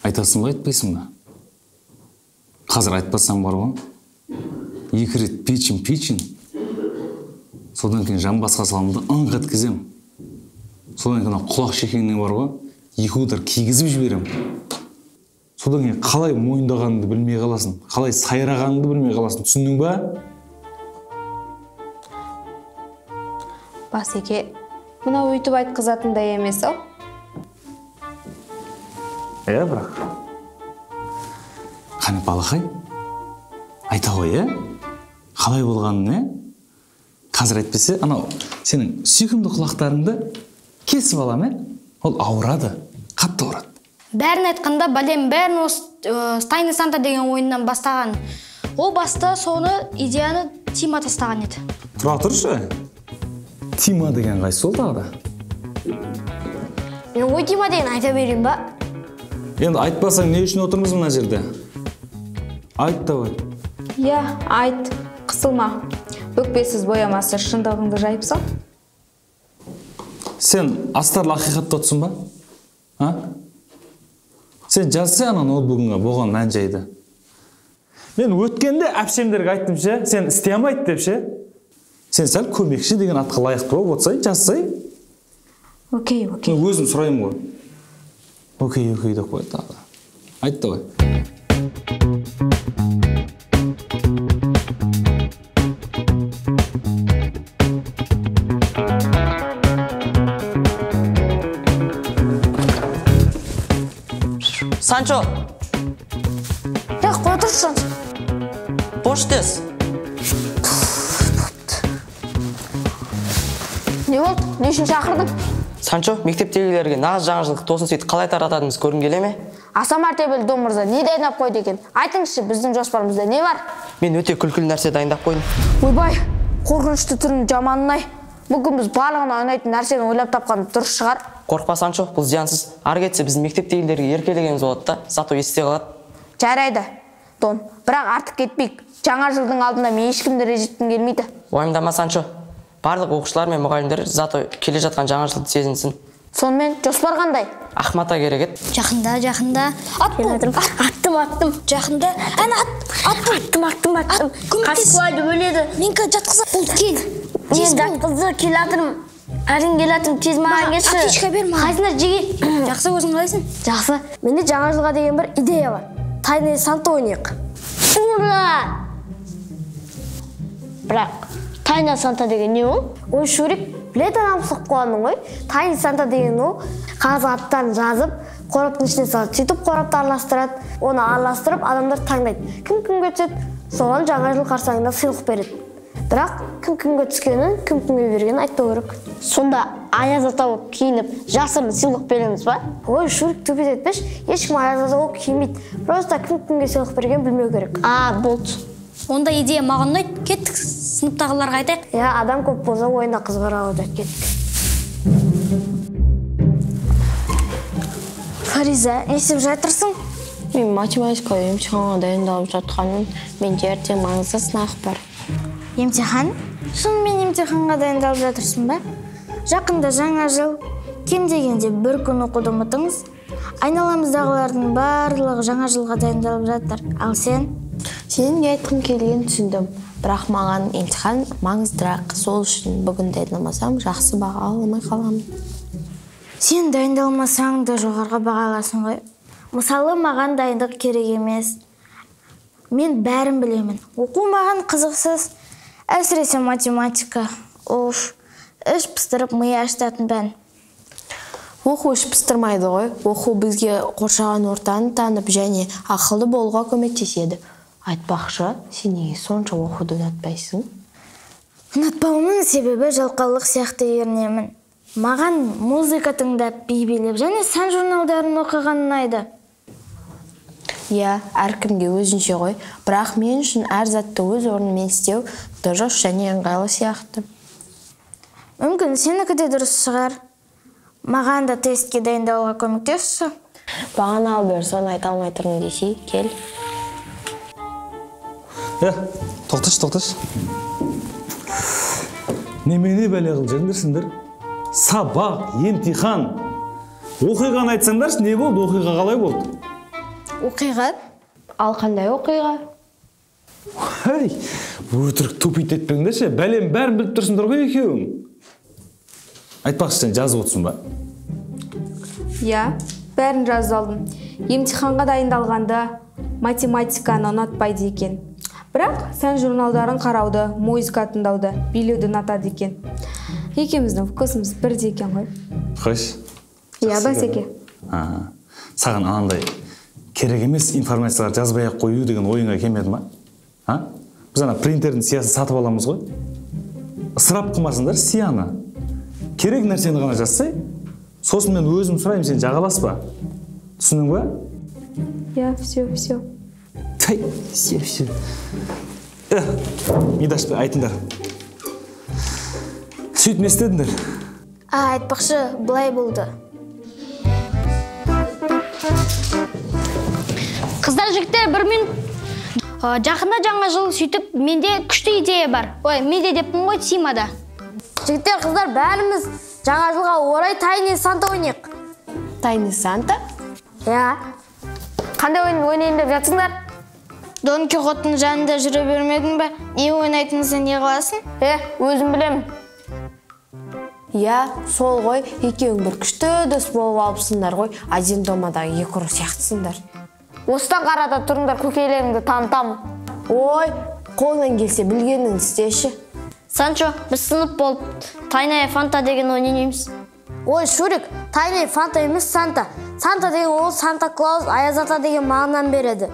Айтасың ба, айтпайсың ба? Қазір айтпасаң бар ғой. 2 рет печін. Содан кейін жан басқа салымды аңқ еткізем. Содан кейін құлақ шекеңне бар ғой. 2 удар кигізіп жіберем. Содан кейін қалай мойындағаныңды білмей қаласың. Қалай сайрағаныңды білмей қаласың. Түсіндің ба? Басеке, мына өйтіп айтқызатындай емес ау? Бірақ. Қане балақай, айта ғой, қалай болғанын, қазір айтпесе, анау сенің сүйкімді құлақтарыңды кесіп алам, ол ауырады, қатты ауырады. Бәрін айтқанда, бәлем бәрін осы Тайны Санта деген ойыннан бастаған. Ол баста соны идеяны Тима тастаған еді. Тұра тұршы. Тима деген қайсы ол тағы да? Мен ой Тима деген айта берейін ба? Енді айтпасаң не үшін отырмыз мына жерде? Айт давай. Иә, айт, қысылма. Бүкпесіз боямасы шындығыңды жайып сал. Сен астарлы ақиқатты отсың ба? Сен жазсы ана ноутбугыңа болған мән жайды. Мен өткенде әпшемдерге айттым ше, сен істей алмайды деп ше. Сен сәл көмекші деген атқа лайықты болып отсай, жазсай. Окей. Өзім сұрайым ғой. Окей деп қой тағы. Айт давай. Санчо! Қой тұршы. Бош дес. Не болды? Не үшін шақырдың? Санчо, мектептегілерге нағыз жаңашылдық тосын сөйтіп қалай тарататынымыз көргің келе ме? Аса мәртебелі дом мырза, не дайындап қойды екен? Айтыңызшы, біздің жоспарымызда не бар? Мен өте күлкілі нәрсе дайындап қойдым. Ойбай, қорқынышты түрін жаманын-ай. Бүгін біз барлығына ойнайтын нәрсені ойлап тапқан дұрыс шығар. Қорқпа, Санчо, бұл зиянсыз. Ары кетсе біздің мектептегілерге еркелегеніміз болады да, зато есте қалады. Жарайды, Тон, бірақ артық кетпейік. Жаңа жылдың алдында мен ешкімді ренжіткім келмейді. Уайымдама, Санчо. Барлық оқушылар мен мұғалімдер зато келе жатқан жаңа жылды сезінсін. Сонымен жоспар қандай? Ақмата керек еді. Жақында. Аттым. Жақында. Аттым. Қасқуайды бөледі. Менкі жатқызып болды, кел. Мен жатқызды, кел атырым. Әрін кел атырым, тез маған келші. Аптечка бер маған. Қайсыңдар жеге. Жақсы, өзің қалайсың? Жақсы. Менде жаңа жылға деген бір идея бар. Тайны Санта ойнайық. Ура! Бірақ Тайны Санта деген не ол? Ой, Шурик, білетін амсық қуандың ғой. Тайны Санта деген ол қағазға аттарын жазып, қораптың ішіне салып, сөйтіп қорапты араластырады. Оны араластырып, адамдар таңдайды. Кім кімге түседі, соған жаңа жыл қарсаңында сыйлық береді. Бірақ кім кімге түскенін, кім кімге бергенін айтпау керек. Сонда аяз ата болып киініп, жасырын сыйлық береміз ба? Ой, Шурик, төпет етпеш, ешкім аяз ата болып киінбейді. Просто кім кімге сыйлық берген білмеу керек. Болды. Онда идея маған ұнайды. Кеттік, сыныптағыларға айтайық. Иә, адам көп болса ойында қызғара алады. Кеттік. Фариза, не істеп жатырсың? Мен математика емтиханға дайындалып жатқанмын. Менде ертең маңызды сынақ бар. Емтихан? Шынымен емтиханға дайындалып жатырсың ба? Жақында жаңа жыл. Кем дегенде бір күн оқуды ұмытыңыз. Айналамыздағылардың барлығы жаңа жылға дайындалып жатыр. Ал сен? Сенің не айтқың келген түсіндім. Бірақ маған емтихан маңыздырақ. Сол үшін бүгін дайындалмасам, жақсы баға алмай қаламын. Сен дайындалмасаң да жоғарғы баға аласың ғой. Мысалы, маған дайындық керек емес. Мен бәрін білемін. Оқу маған қызықсыз. Әсіресе математика. Іш пыстырып миы ашытатын пән. Оқу іш пыстырмайды ғой. Оқу бізге қоршаған ортаны танып және ақылды болуға көмектеседі. Айтпақшы, сен неге сонша оқуды ұнатпайсың? Ұнатпауымның себебі жалқаулық сияқты ерінемін. Маған музыка тыңдап, би билеп және сән журналдарын оқыған ұнайды. Иә, әркімге өзінше ғой, бірақ мен үшін әр затты өз орнымен істеу дұрыс және ыңғайлы сияқты. Мүмкін сенікі де дұрыс шығар. Маған да тестке дайындалуға көмектесші. Бағана ал бер, соны айта алмай тұрмын десей, кел. Тоқташ. Немене бәле қыл жеріңдерсіңдер? Сабақ, емтихан. Оқиғаны айтсаңдаршы, не болды? Оқиға қалай болды? Оқиға? Ал қандай оқиға? Хай, өтірік тупит етпеңдерші, бәлем бәрін біліп тұрсыңдар ғой екеуің. Айтпақшы, сен жазып отырсың ба? Иә, бәрін жазып алдым. Емтиханға дайындалғанда математиканы ұнатпайды екен. Бірақ сән журналдарын қарауды, музыка тыңдауды, билеуді ұнатады екен. Екеуміздің вкусымыз бірдей екен ғой. Қош. Иә, бәсеке. Саған анандай керек емес информациялар жазбай ақ қою деген ойыңа келмеді ма? Біз ана принтердің сиясын сатып аламыз ғой. Ысырап қылмасыңдар сияны. Керек нәрсені ғана жазсай, сосын мен өзім сұрайым, сен жағаласпа. Түсінің ба? Иә, все. Тай, все. Идашпы, айтыңдар. Сөйтіп не істедіңдер? Айтпақшы, былай болды. Қыздар, жігіттер, бір минут. Жақында жаңа жыл, сөйтіп менде күшті идея бар. Ой, менде деппін ғой, Симада. Жігіттер, қыздар, бәріміз жаңа жылға орай Тайный Санта ойнайық. Тайный Санта? Иә. Қандай ойын ойнайын деп жатсыңдар? Дон Кихоттың жанында жүре бермедің бе? Не ойнайтыныңызды не қыласың? Өзім білем. Иә, сол ғой, екеуің бір күшті дос болып алыпсыңдар ғой, Азин домадағы екі ұры сияқтысыңдар. Осыдан қарада тұрыңдар, көкейлеріңді танытам. Ой, қолынан келсе білгеніңді істеші. Санчо, біз сынып болып Тайная Фанта деген ойнаймыз. Ой, Шурик, Тайная Фанта емес Санта. Санта деген ол Санта Клаус, Аяз ата деген мағынаны береді.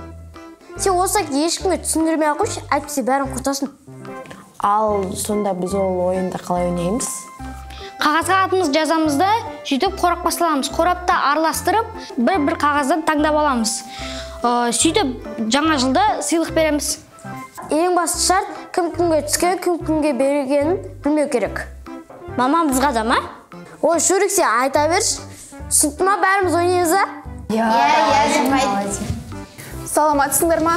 Сен осак ешкімге түсіндірмей ақ қойшы, әйтпесе бәрін құртасың. Ал сонда біз ол ойынды қалай ойнаймыз? Қағазға атымыз жазамызды, сөйтіп қорап басыламыз. Қорапта араластырып, бір қағаздан таңдап аламыз. Сөйтіп жаңа жылда сыйлық береміз. Ең басты шарт, кім кімге түскен, кім кімге берілгенін білмеу керек. Мамам бізға да ма? Ой, Шурик, сен айта берші. Түсінді ма, бәріміз ойнаймыз а? Иә, Саламатсыңдар ма?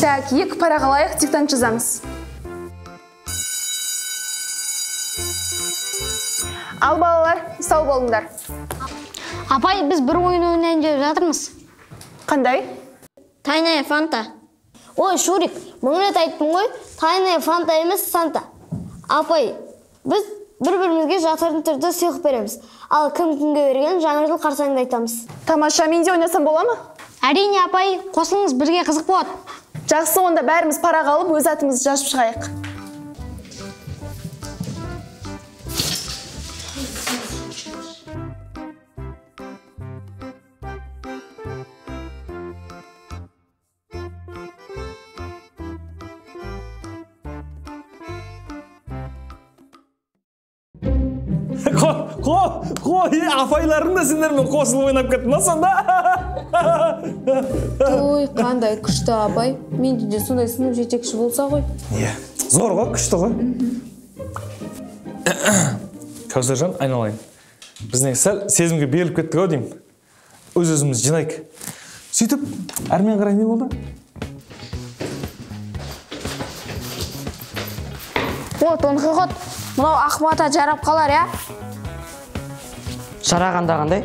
Так, екі парақ алайық, диктант жазамыз. Ал балалар, сау болыңдар. Апай, біз бір ойын ойнайын деп жатырмыз. Қандай? Тайная Фанта. Ой, Шурик, мың рет айттым ғой, Тайная Фанта емес Санта. Апай, біз бір-бірімізге жасырын түрде сыйлық береміз. Ал кім кімге берген жаңа жыл қарсаңында айтамыз. Тамаша, мен де ойнасам бола ма? Әрине, апай, қосылыңыз, бірге қызық болады. Жақсы, онда бәріміз парақ алып, өз атымызды жазып шығайық. Апайларың да сендермен қосылып ойнап кетті ма сонда? Ой, қандай күшті апай. Менде де сондай сынып жетекші болса ғой. Зор ғой, күшті ғой. Кәусаржан, айналайын. Біз не сәл сезімге беріліп кеттік ау деймін. Өз-өзіміз жинайық. Сөйтіп, әрмен қарай не болды? Дон Кихот, мынау ақмата жарап қалар, я? Жарағанда қандай?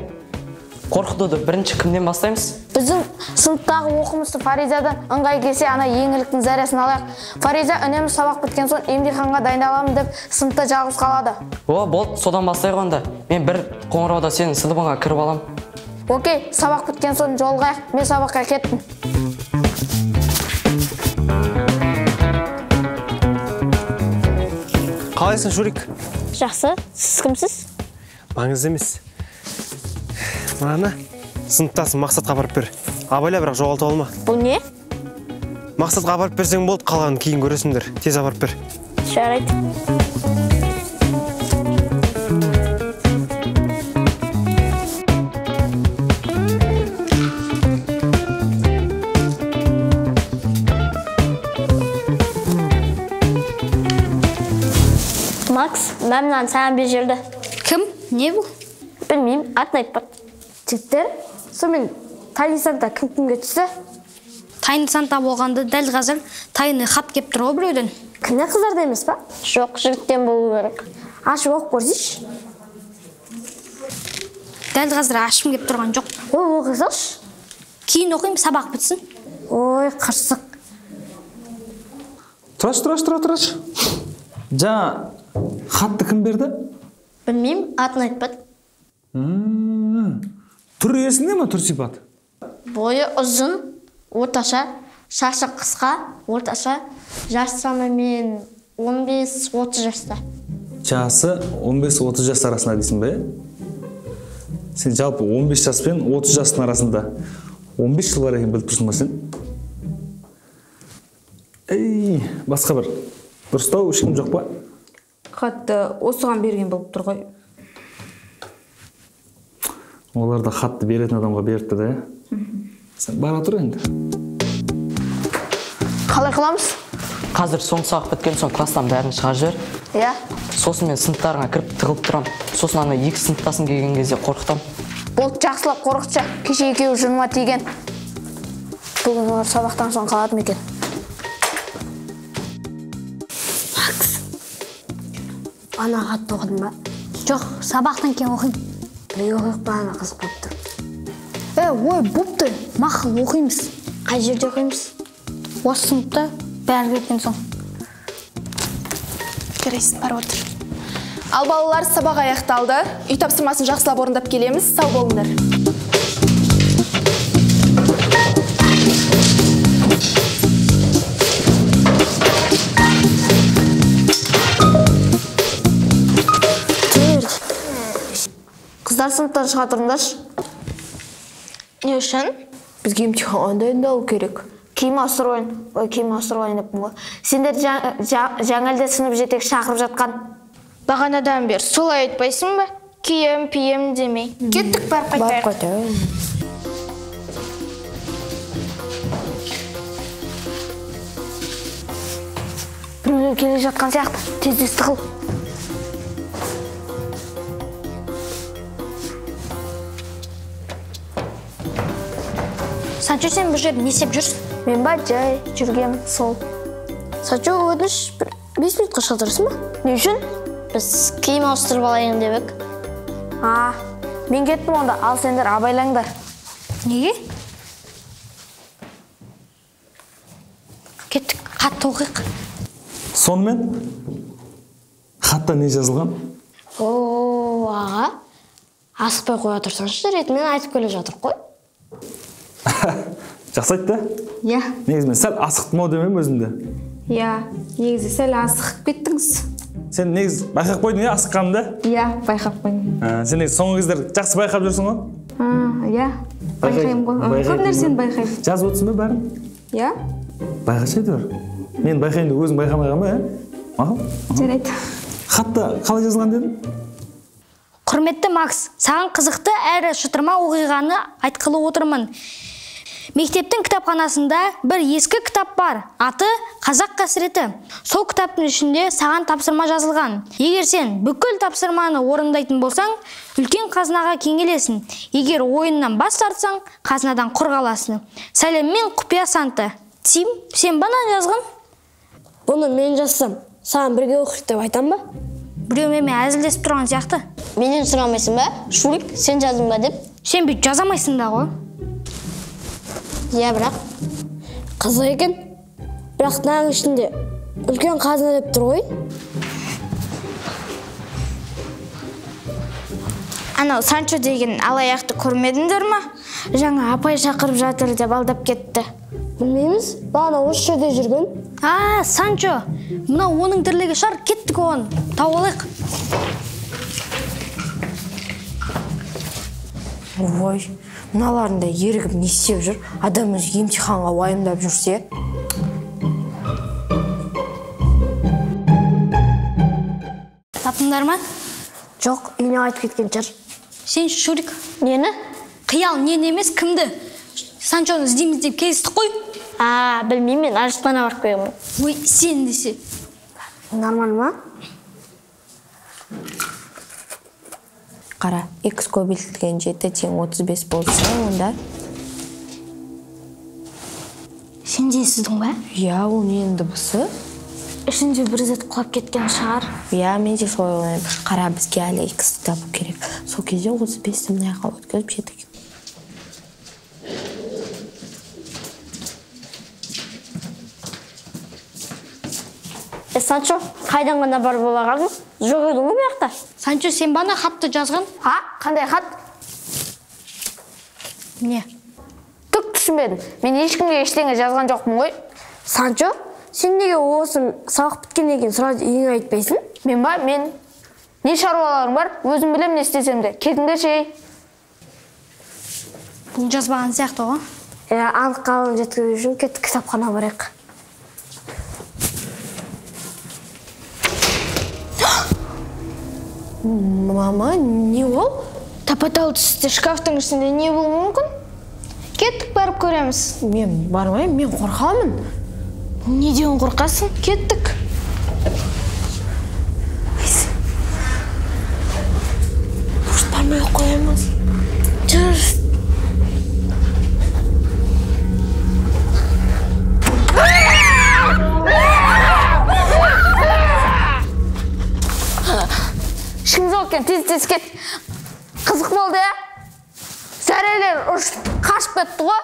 Қорқытуды бірінші кімнен бастаймыз? Біздің сыныптағы оқымысты Фаризадан ыңғай келсе, ана еңіліктің зәресін алайық. Фариза үнемі сабақ біткен соң емтиханға дайындаламын деп сыныпта жалғыз қалады. Болды, содан бастайық онда. Мен бір қоңырауда сенің сыныбыңа кіріп алам. Окей, сабақ біткен соң жолғайық, мен сабаққа кеттім. Қалайсың, Шурик? Жақсы, сіз кімсіз? Маңызды емес. Мынаны сыныптасын мақсатқа апарып бер. Абайла, бірақ жоғалтып алма. Бұл не? Мақсатқа апарып берсең болды, қалғанын кейін көресіңдер. Тез апарып бер. Жарайды. Макс, мәмінен саған берілді. Кім? Не бұл? Білмеймін, атын айтпады. Жігіттер, сонымен Тайный Санта кім кімге түсті? Тайный Санта болғанды дәл қазір тайный хат кеп тұр ғой біреуден. Кімнен қыздарда емес па? Жоқ, жігіттен болу керек. Ашып оқып көрсейші. дәл қазір ашым келіп тұрған жоқ. Ой, оқи салшы. Кейін оқимын, сабақ бітсін. Ой, қырсық. Тұраш. Жаңа хатты кім берді? Білмеймін, атын айтпады. Түрі есінде ме, түр сипат? Бойы ұзын, орташа, шашы қысқа, орташа, жас шамамен 15-30 жаста. Жасы 15-30 жас арасында дейсің бе? Сен жалпы 15 жас пен 30 жастың арасында 15 жыл бар екен біліп тұрсың ба сен? Басқа бір дұрыстау ешкім жоқ па? Хатты осыған берген болып тұр ғой. Олар да хатты беретін адамға беріпті да. Сен бара тұр енді. Қалай қыламыз? Қазір соңғы сабақ біткен соң класстан бәрін шығарып жібер. Иә. Сосын мен сыныптарыңа кіріп тығылып тұрам. Сосын ана екі сыныптасын келген кезде қорқытам. Болды, жақсылап қорқытшы. Кеше екеуі жыныма тиген. Бүгін олар сабақтан соң қалады ма екен? Ана хатты оқыдың ба? Жоқ, сабақтан кейін оқимын. Бірге оқиық па, ана қызық болып тұр. Ой, бопты, мақыл оқимыз. Қай жерде оқимыз? Осы сыныпта бәрі кеткен соң. Көресің, бар отыр. Ал балалар, сабақ аяқталды. Үй тапсырмасын жақсылап орындап келеміз. Сау болыңдар. Қыздар сыныптан шыға тұрыңдаршы. Не үшін? Бізге емтиханға дайындалу керек. Киім ауыстырып ойын деппін ғой. Сендер жаңалда сынып жетек шақырып жатқан. Бағанадан бер солай айтпайсың ба? Кием демей. Кеттік, барып қайтайық. Біреулер келе жатқан сияқты, тез тығыл. Санчо, сен бұл жерде не істеп жүрсің? Мен ба жай жүргем сол. Санчо, өтініш 5 минутқа шалдырсың ба? Не үшін? Біз киім ауыстырып алайын деп ек. Мен кеттім онда, ал сендер абайлаңдар. Неге? Кеттік, хатты оқиық. Сонымен хатта не жазылған? Аға, асықпай қоя тұрсаңшы, ретімен айтып келе жатыр қой. Жақсы айтты? Иә. Негізі мен сәл асықтым ау демеймін өзімде. Иә, негізі сәл асығып кеттіңіз. Сен негізі байқап қойдың асыққанымды? Иә, байқап қойдың. Сен негізі соңғы кездер жақсы байқап жүрсің ғой? Иә, байқаймын ғой. Көп нәрсені байқаймын. Жазып отырсың ба бәрін? Иә. Байқашы әйтеуір. Мен байқайын деп өзің байқамай қалма, Мақұл? Жарайды. Хатта қалай жазылған дедің? Құрметті Макс, саған қызықты әрі шытырма оқиғаны айтқылы отырмын. Мектептің кітапханасында бір ескі кітап бар. Аты Қазақ қасіреті. Сол кітаптың ішінде саған тапсырма жазылған. Егер сен бүкіл тапсырманы орындайтын болсаң, үлкен қазынаға кенелесің. Егер ойыннан бас тартсаң, қазынадан құр қаласың. Сәлеммен, құпия Санта. Тим, сен бана жазғын? Бұны мен жазсам, саған бірге оқиық деп айтам ба? Біреумен әзілдесіп тұрған сияқты. Менен сұрамайсың ба? Шурик, сен жаздың ба деп? Сен бүйт жазамайсың да ғой. Иә, бірақ қызық екен. Бірақ нағың ішінде үлкен қазына деп тұр ғой. Анау Санчо деген алаяқты көрмедіңдер ма? Жаңа апай шақырып жатыр деп алдап кетті. Білмейміз, бағана осы жерде жүрген. Санчо, мына оның тірлігі шар, кеттік оған, тауып алайық. Ой, мыналарында ерігіп не істеп жүр? Адам өзі емтиханға уайымдап жүрсе. Таптыңдар ма? Жоқ, үйіне айтып кеткен шығар. Сен, Шурик. Нені? Қиял нені емес, кімді? Санчоны іздейміз деп келістік қой. Білмеймін, мен арыстана барып келемін. Ой, сен десе. Нормал ма? Қара, x көбейтілген 7 тең 35 болса, онда. Сен дейсіздің ба? Иә, ол ненің дыбысы? ішінде бір зат құлап кеткен шығар. Иә, мен де солай ойлаймын. Қара, бізге әлі 2 кітап керек. Сол кезде 35 мына жаққа өткізіп жетік. Санчо, қайдан ғана бар бола қалдың? Жоқ едің ғой бұяқта? Санчо, сен бана хатты жазған? Қандай хат? Не? Түк түсінбедім. Мен ешкімге ештеңе жазған жоқпын ғой. Санчо, сен неге осы сабақ біткеннен кейін сразу үйіңе айтпайсың? Мен не шаруаларың бар? Өзім білем не істесем де. Кетіңдерші. Бұл жазбаған сияқты ғой. Анық қалын жеткізу үшін кеттік кітапхана барайық. Мама, не ол? Тапа-тал түсті шкафтың ішінде не болуы мүмкін? Кеттік барып көреміз. Мен бармаймын, мен қорқамын. Неден қорқасың? Кеттік. Дұрыс бармай қоямыз. Дұрыс. Ешкім жоқ екен, тез кет. Қызық болды, сәрелер ұшып қашып кетті ғой.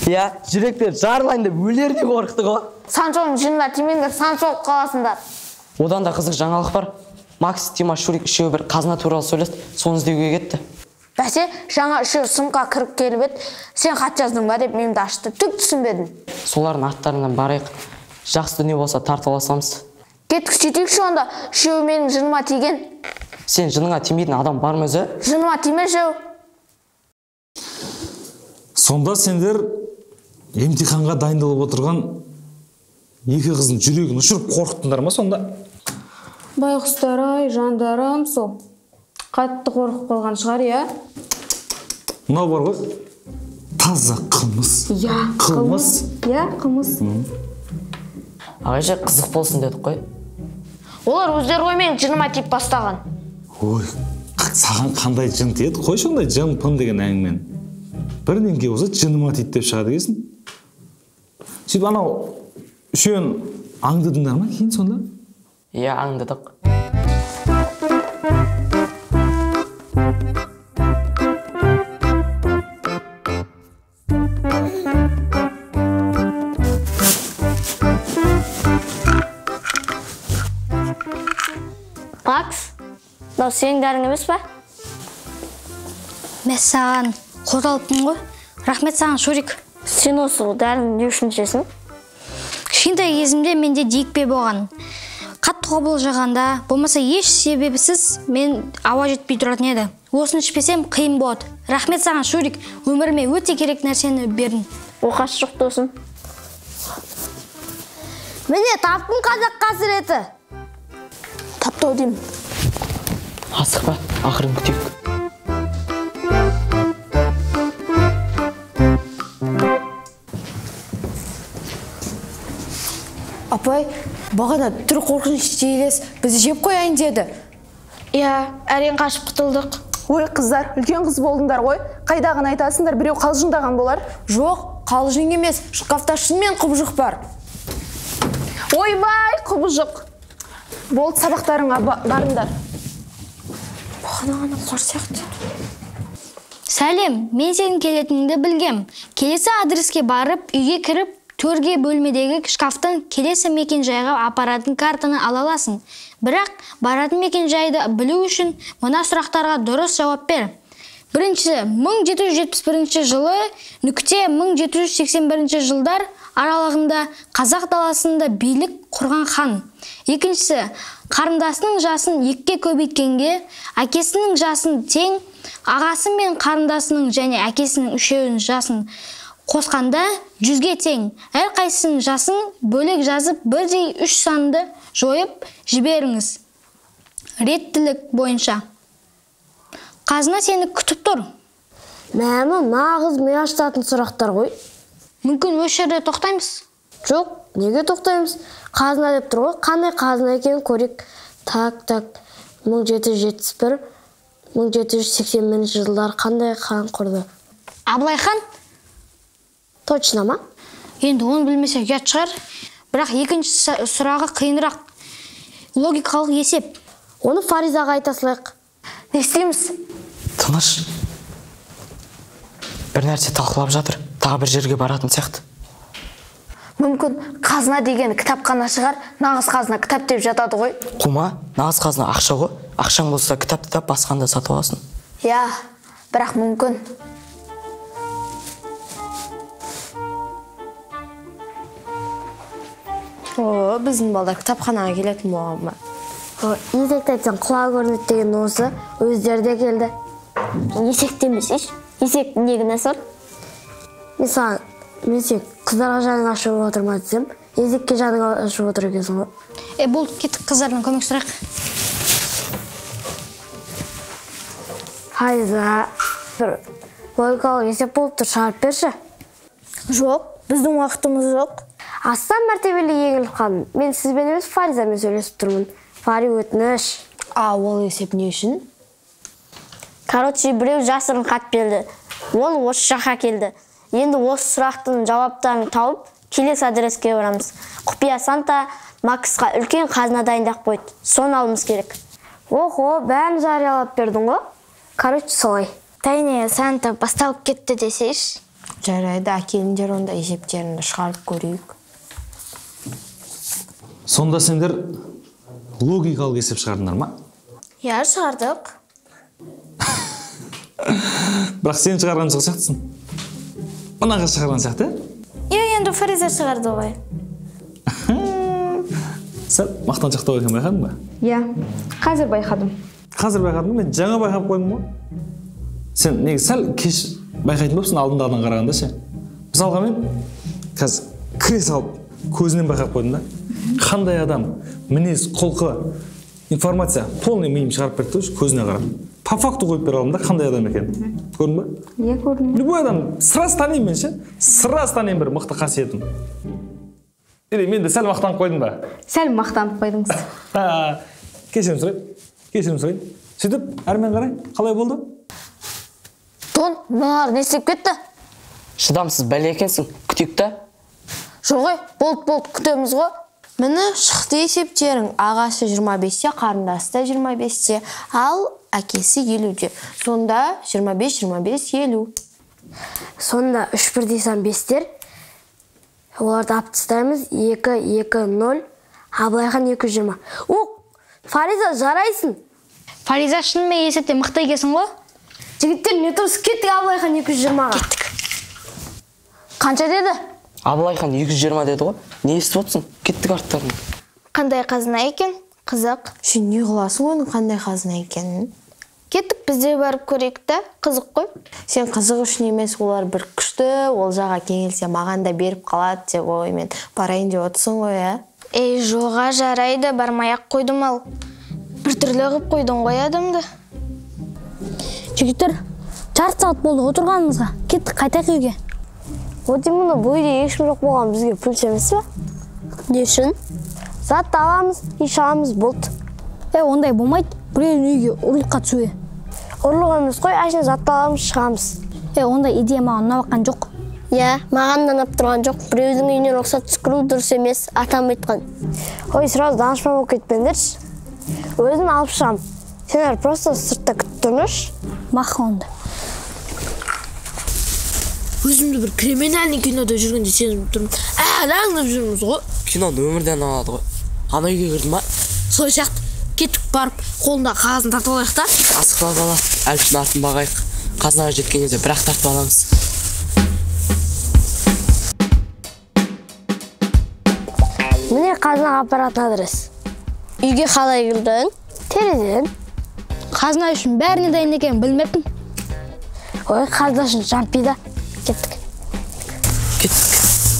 Иә, жүректер жарылайын деп өлердей қорықты ғой. Санчоның жынына тимеңдер, Санчо болып қаласыңдар. Одан да қызық жаңалық бар. Макс, Тима, Шурик үшеуі бір қазына туралы сөйлесті, соны іздеуге кетті. Бәсе, жаңа үшеуі сыныпқа кіріп келіп еді, сен хат жаздың ба деп мемді ашты. Түк түсінбедім. Солардың аттарынан барайық. Жақсы дүние болса тартыласамыз. Кеттік жетейікші онда, үшеуі менің жыныма тиген. Сен жыныңа тимейтін адам бар ма өзі? Жыныма тимеші. Сонда сендер емтиханға дайындалып отырған екі қыздың жүрегін ұшырып қорқыттыңдар ма сонда? Байқұстар-ай, жандарым сол. Қатты қорқып қалған шығар, иә? Мынау бар ғой, таза қылмыс. Иә, қылмыс. Иә, қылмыс. Ағайша қызық болсын дедік қой. Олар өздері ғой менің жыныма тиіп бастаған. Ой, саған қандай жын тиеді? Қой сондай жын-пын деген әңгімен. Бірден ке болса жыныма тиді деп шығады екенсің. Сөйтіп анау үшеуін аңдыдыңдар ма кейін сонда? Иә, аңдыдық. Макс, мынау сенің дәрің емес па? Мен саған қоралыппын ғой. Рахмет саған, Шурик. Сен осы дәрін не үшін ішесің? Кішкентай кезімде менде дикпе болған. Қатты қобылжығанда, болмаса еш себебісіз мен ауа жетпей тұратын еді. Осын ішпесем қиын болады. Рахмет саған, Шурик. Өміріме өте керек нәрсені бердің. Оқасы жоқ досым. Міне, таптың қазақ қасіреті. Таптау деймін. Асықпа, ақырын күтейік. Апай, бағана түр қорқынышты елес бізді жеп қояйын деді. Иә, әрең қашып құтылдық. Ой, қыздар, үлкен қыз болдыңдар ғой. Қайдағын айтасыңдар, біреу қалжыңдаған болар. Жоқ, қалжың емес, шкафта шынымен құбыжық бар. Ойбай, құбыжық. Болды, сабақтарыңа барыңдар. Бағана қор сияқты. Сәлем, мен сенің келетініңді білгем. Келесі адреске барып, үйге кіріп, төрге бөлмедегі шкафтан келесі мекен-жайға апаратын картаны ала аласың. Бірақ баратын мекен-жайды білу үшін мына сұрақтарға дұрыс жауап бер. Біріншісі, 1771 жылы нүкте 1781 жылдар аралығында қазақ даласында билік құрған хан. Екіншісі, қарындасының жасын 2-ке көбейткенге әкесінің жасын тең, ағасы мен қарындасының және әкесінің үшеуінің жасын қосқанда 100-ге тең. Әр қайсының жасын бөлек жазып бірдей 3 санды жойып жіберіңіз. Реттілік бойынша. Қазына сені күтіп тұр. Мәмі, нағыз мен аштатын сұрақтар ғой. Мүмкін осы жерде тоқтаймыз? Жоқ, неге тоқтаймыз? Қазына деп тұр ғой, қандай қазына екенін көрейік. Так, 1771, 1781 жылдар қандай хан құрды? Абылай хан? Точно ма? Енді оны білмесе ұят шығар. бірақ екінші сұрағы қиынырақ. Логикалық есеп. Оны Фаризаға айта салайық. Не істейміз? Тыныш. Бір нәрсе талқылап жатыр. Тағы бір жерге баратын сияқты. Мүмкін қазына деген кітапхана шығар, нағыз қазына кітап деп жатады ғой. Құма, нағыз қазына ақша ғой. Ақшаң болса кітапты да басқанда сатып аласың. Я, бірақ мүмкін. О, біздің балдар кітапханаға келетін болған ба? Есекті айтсаң құлағы көрінеді деген осы өздері де келді. Есек демесейші. Есек негіне сор. Мысалы, мен сен қыздарға жаның ашып отырма десем, есекке жаның ашып отыр екенсің ғой. Бұл кеттік қыздардан көмек сұрайық. Фариза, бір логикалық есеп болып тұр, шығарып берші. Жоқ, біздің уақытымыз жоқ. Астан мәртебелі еңіліп қалдым. Мен сізбен емес Фаризамен сөйлесіп тұрмын. Фари, өтініш. Ол есеп не үшін? Короче, біреу жасырын хат берді. Ол осы жаққа келді. Енді осы сұрақтың жауаптарын тауып, келесі адреске барамыз. Құпия Санта Максқа үлкен қазына дайындап қойды. Соны алымыз керек. Охо, бәрін жариялап бердің ғой. Короче, солай. Тайне, Санта басталып кетті десейші. Жарайды, әкеліңдер онда есептерінді шығарып көрейік. Сонда сендер логикалық есеп шығардыңдар ма? Я, шығардық. Бірақ сен шығарған сияқтысың. Мынаға шығарған сияқты? Енді Фариза шығарды ғой. Сәл мақтаншақтау екен байқадың ба? Я, қазір байқадым. Қазір байқадың ба? Мен жаңа байқап қойдым ғой. Сен неге сәл кеш байқайтын болыпсың алдындағыдан қарағанда ше. Мысалға мен қазір кіре салып көзінен байқап қойдым да. Қандай адам, мінез, құлқы, информация полный миым шығарып берді көзіне қарап. По факту қойып бере алдым да, қандай адам екен. Көрдің ба? Я көрдім. Любой адам сразу танимын мен ше. Сразу танимын бір мықты қасиетін. Или мен де сәл мақтанып қойдым ба? Сәл мақтанып қойдыңыз. Кешірім сұрайын. Сөйтіп, әрмен қарай, қалай болды? Тон, мыналар не істеп кетті? Шыдамсыз бәле екенсің, күтейік та. Жоғай, болды, күтеміз ғой. Міне шықты есептерің. Ағасы 25-те, қарындасы да 25-те, ал әкесі 50-де. Сонда 25-50. Сонда 3 бірдей сан 5-тер. Оларды алып тастаймыз. 2-2-0. Абылайхан 220. Фариза, жарайсың. Фариза шынымен есепте мықты екенсің ғой? Жігіттер, не тұрсы кеттік Абылайхан 220-ға. Кеттік. Қанша деді? Абылайхан 220 деді ғой. Не естіп отырсың? Кеттік арттарына. Қандай қазына екен? Қызық. Сен не қыласың оның қандай қазына екенін? Кеттік, бізде барып көрейік та, қызық қой. Сен қызық үшін емес, олар бір күшті, ол жаға кеңелсе маған да беріп қалады деп оймен барайын деп отырсың ғой, ә? Жоға жарайды, бармай-ақ қойдым ал. Бір түрлі қып қойдың ғой адамды. Жігіттер, жарты сағат болды отырғанымызға. Кеттік, қайтақ үйге. Мұны бойда ешкім жоқ болған бізге пүлс емес пе? Не үшін? Затты аламыз, еш аламыз болды. Ондай болмайды. Біреудің үйге ұрлыққа түсуе. Ұрлық емес қой, әшіне затты аламыз, шығамыз. Ондай идея маған ұнаватқан жоқ. Маған да ұнап тұрған жоқ. Біреудің үйіне рұқсат түскіру дұрыс емес, атам айтқан. Ой, сразу данышпан болып кетпеңдерші. Өзін алып шығам. Сендер просто сыртта күтіп тұрыңызшы. Мақы онда. Өзімді бір криминальный кинода жүргенде сезініп тұрмын. Аңдап жүрміз ғой. Киноны өмірден алады ғой. Ана үйге кірді ма? Сол сияқты. Кеттік барып, қолында қағазын тартып алайық та. Асықпа бала, әлпішін артын бағайық. Қазынаға жеткен кезде бірақ тартып аламыз. Міне қазынаға апаратын адрес. Үйге қалай кірдің? Терезеден. Қазына үшін бәріне дайын екенін білмеппін. Ой, қазына үшін жампида. Кеттік.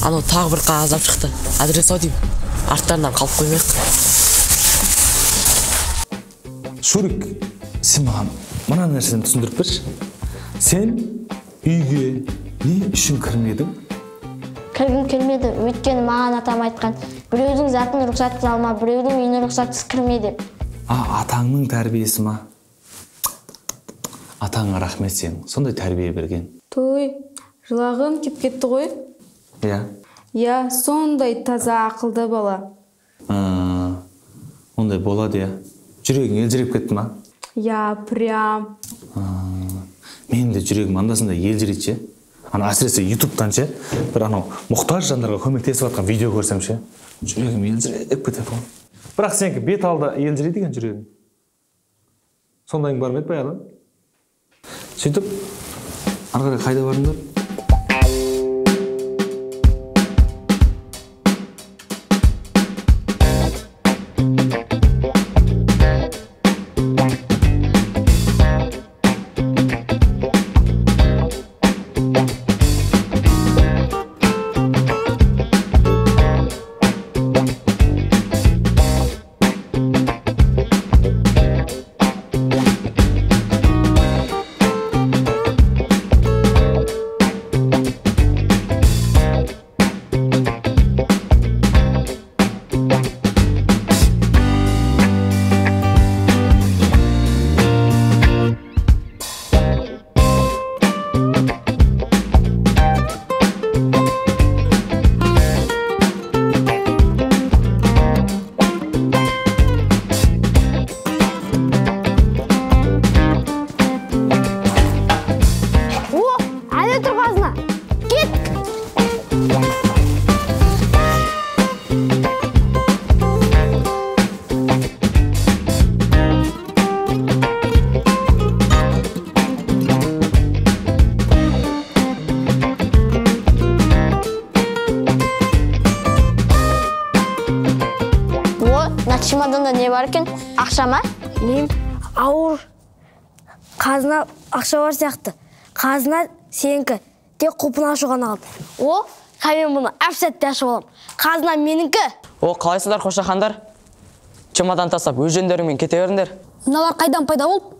Анау тағы бір қағаз алып шықты. Адрес ау деймін. Арттарынан қалып қоймайық. Шурик, сен маған мына нәрсені түсіндіріп берші. Сен үйге не үшін кірмедің? Кіргім келмеді, өйткені маған атам айтқан. Біреудің затын рұқсатсыз алма, біреудің үйіне рұқсатсыз кірме деп. Атаңның тәрбиесі ма? Атаңа рахмет сен, сондай тәрбие берген. Той, жылағым кеп кетті ғой. Иә. Иә, сондай таза ақылды бала. Ондай болады, иә. Жүрегің елжіреп кетті ма? Иә, прям. Менің де жүрегім андасында елжірейді ше. Ана әсіресе ютубтан ше, бір анау мұқтаж жандарға көмектесіп жатқан видео көрсем ше, жүрегім елжіреп кетеді ғой. Бірақ сенікі бет алды елжірейді екен жүрегің. Сондайың бар ма еді баяғыдан? Сөйтіп, ары қарай қайда барыңдар? Чемоданда не бар екен? Ақша ма? Білмеймін, ауыр қазына ақша бар сияқты. Қазына сенікі, тек құлпын ашу ғана қалды. О, мен бұны әп-сәтте ашып аламын. Қазына меніңкі. О, қалайсыздар қошақандар? Чемодан тастап өз жөндеріңмен кете беріңдер. Мыналар қайдан пайда болып?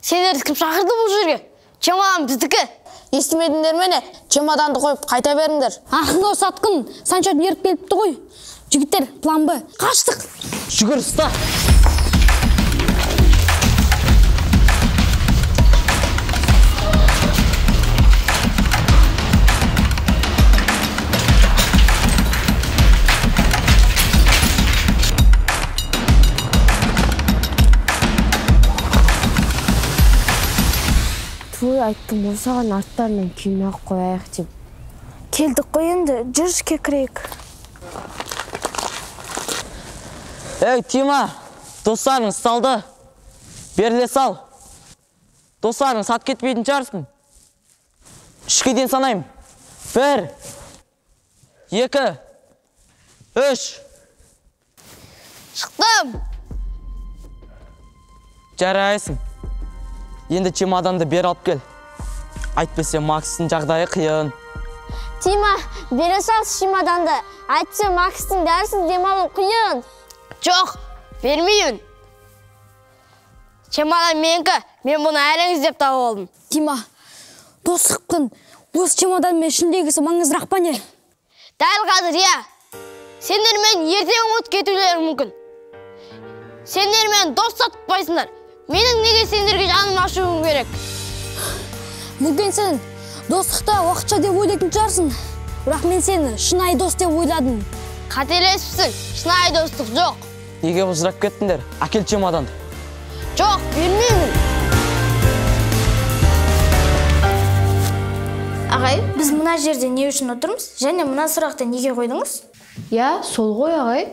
Сендерді кім шақырды бұл жерге? Чемодан біздікі. Естімедіңдер мені? Чемоданды қойып қайта беріңдер. Мынау сатқын, санча еріп келіпті ғой. Жігіттер, план Б. Қаштық. Жүгір, ұста. Той айттым, осаған арттарынан күйме ақ қояйық деп. Келдік қой енді, жүріске кірейік. Эй, Тима, достарың салды. Беріле сал. Достарың сат кетпейтін жарсың. 3-ке дейін санайым. 1, 2, 3. Шықтым. Жарайсың. Енді чемоданды бер алып кел. Айтпесе Макстың жағдайы қиын. Тима, бере сал чемоданды. Айтпесе Макстың дәрісін демалу қиын. Жоқ, бермеймін. Чемодан менікі, мен бұны әріңіз деп тауып алдым. Тима, достықпын. Осы чемодан мен ішіндегісі маңызырақ па не? Дәл қазір, иә. Сендер мен ертең ұмыт кетулері мүмкін. Сендер мен дос сатпайсыңдар. Менің неге сендерге жаным ашуым керек? Мүмкін сен достықта уақытша деп ойлайтын шығарсың. Бірақ мен сені шынайы дос деп ойладым. Қателесіпсің, шынайы достық жоқ. Неге бұзырап кеттіңдер? Әкел чемоданды. Жоқ, бермеймін. Ағай, біз мына жерде не үшін отырмыз? Және мына сұрақты неге қойдыңыз? Я, сол ғой ағай.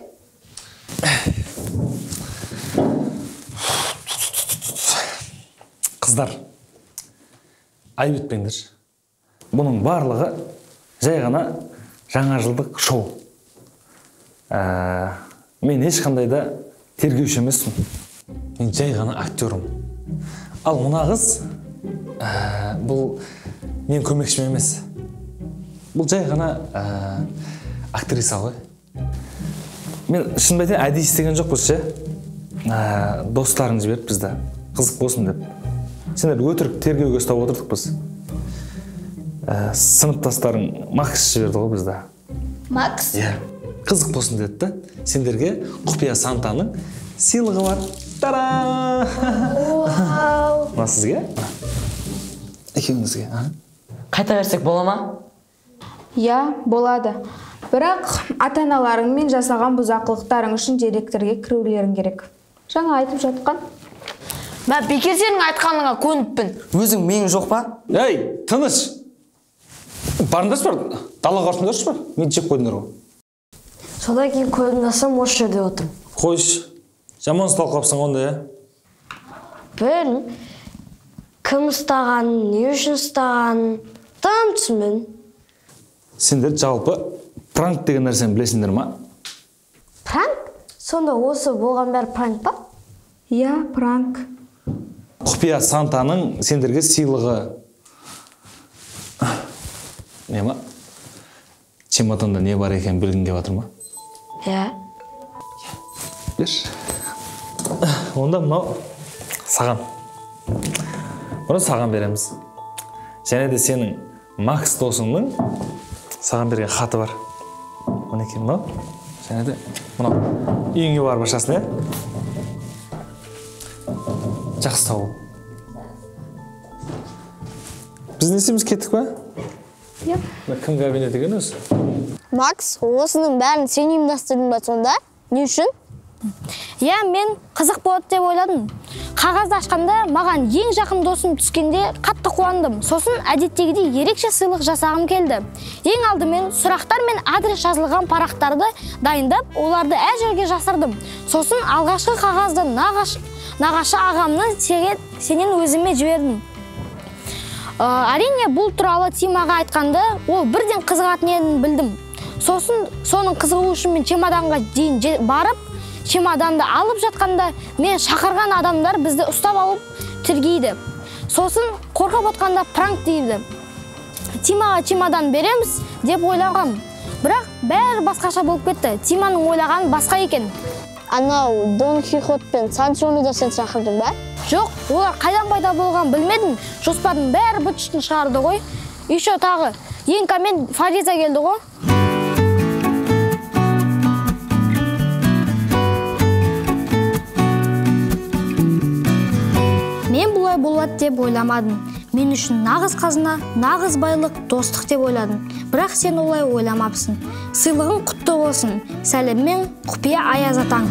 Қыздар, айып етпеңдер. Бұның барлығы жай ғана жаңа жылдық шоу. Мен ешқандай да тергеуші емеспін. Мен жай ғана актерім. Ал мына қыз, бұл мен көмекшім емес. Бұл жай ғана актриса ғой. Мен шын бәйтен әдейі істеген жоқпыз ше. Достарын жіберіп бізді қызық болсын деп. Сендер өтірік тергеуге ұстап отырдық біз. Сыныптастарың Макс жіберді ғой бізді. Макс? Иә. Қызық болсын деді. Сендерге құпия Сантаның сыйлығы бар. Та-да! Мына сізге? Екеуіңізге. Қайта берсек бола ма? Иә, болады. Бірақ ата-аналарыңмен жасаған бұзақылықтарың үшін директорге кірулерің керек. Жаңа айтып жатқан. Мә бекер сенің айтқаныңа көніппін. Өзің мен жоқ па? Ей, тыныш. Барыңдаршы бар, далаға қарсыңдаршы бар. Мен жеп қойдыңдар ғой. Содан кейін көзімдасам осы жерде отырмын. Қойшы, жаман ұсталып қалыпсың онда, Бір кім ұстағанын, не үшін ұстағанын там түсінбедім. Сендер жалпы пранк деген нәрсені білесіңдер ма? Пранк? Сонда осы болған бәрі пранк па? Иә, пранк. Құпия Сантаның сендерге сыйлығы. Не ма? Чемоданда не бар екен білгің келіп жатыр ма? Иә. Берші. Онда мынау саған. Бұны саған береміз. Және де сенің Макс досыңның саған берген хаты бар. Мінекей мынау. Және де мынау. Үйіңе барып ашасың, иә? Жақсы сау бол. Біз не істейміз, кеттік па? Иә. Кім кабинет екен өзі? Макс, осының бәрін сен ұйымдастырдың ба сонда? Не үшін? Иә, мен қызық болады деп ойладым. Қағазды ашқанда маған ең жақын досым түскенде қатты қуандым. Сосын әдеттегідей ерекше сыйлық жасағым келді. Ең алдымен сұрақтар мен адрес жазылған парақтарды дайындап, оларды әр жерге жасырдым. Сосын алғашқы қағазды нағашы ағамның сенен өзіме жібердім. Әрине, бұл туралы Тимаға айтқанды, ол бірден қызығатын едім білдім. Сосын соның қызығы үшін мен чемоданға дейін барып, чемоданды алып жатқанда мен шақырған адамдар бізді ұстап алып тергейді. Сосын қорқып отқанда пранк дейді. Тимаға чемодан береміз деп ойлағам. Бірақ бәрі басқаша болып кетті. Тиманың ойлағаны басқа екен. Анау Дон Кихот пен Санчоны да сен шақырдың ба? Жоқ, олар қайдан пайда болған білмедім. Жоспардың бәрі быт-шытын шығарды ғой. Еще тағы Енка мен Фариза келді ғой. Мен бұлай болады деп ойламадым. Мен үшін нағыз қазына, нағыз байлық, достық деп ойладым. Бірақ сен олай ойламапсың. Сыйлығың құтты болсын. Сәлеммен, құпия Аяз атаң.